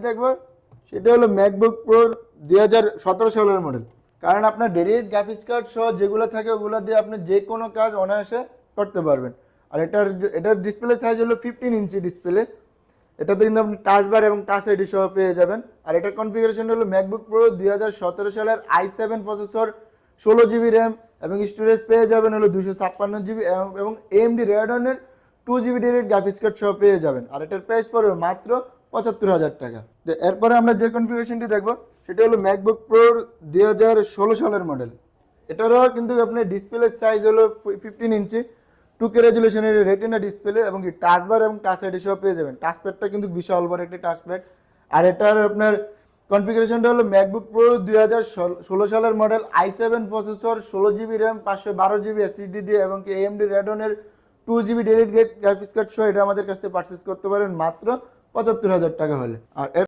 দেখবো সেটা হলো ম্যাকবুক প্রো 2017 সালের মডেল। কারণ আপনার ডেডিকেটেড গ্রাফিক্স কার্ড সহ যেগুলো থাকে ওগুলো দিয়ে আপনি যে কোনো কাজ অনায়াসে করতে পারবেন। আর এটার ডিসপ্লে সাইজ হলো 15 ইঞ্চি ডিসপ্লে। এটাতে কিন্তু আপনি টাচ বার এবং টাচ আইডি সহ পেয়ে যাবেন। আর এটার কনফিগারেশন হলো ম্যাকবুক প্রো 2017 সালের i7 প্রসেসর, 16 জিবি র্যাম এবং স্টোরেজ পেয়ে যাবেন হলো 256 জিবি এবং AMD Radeon 2 GB dedicated graphics card সহ পেয়ে যাবেন। আর এটার প্রাইস পড়বে মাত্র 75,000 টাকা। তো এরপরে আমরা যে কনফিগারেশনটি দেখবো সেটা হলো ম্যাকবুক প্রো 2016 সালের মডেল। এটারও কিন্তু আপনার ডিসপ্লে সাইজ হলো 15 ইঞ্চি, 2K রেজুলেশনের রেটিনা ডিসপ্লে এবং কি টাচ বার এবং টাচ আইডি সহ পেয়ে যাবেন। টাচ প্যাডটা কিন্তু বিশাল বড় একটি টাচ প্যাড। আর এটার আপনার কনফিগারেশনটা হলো ম্যাকবুক প্রো 2016 সালের model, i7 processor, 16 GB RAM, 512 GB SSD দিয়ে এবং কি AMD Radeon 2 GB dedicated graphics card সহ এটা আমাদের কাছ থেকে পারচেস করতে পারেন মাত্র 75,000 টাকা হলে। আর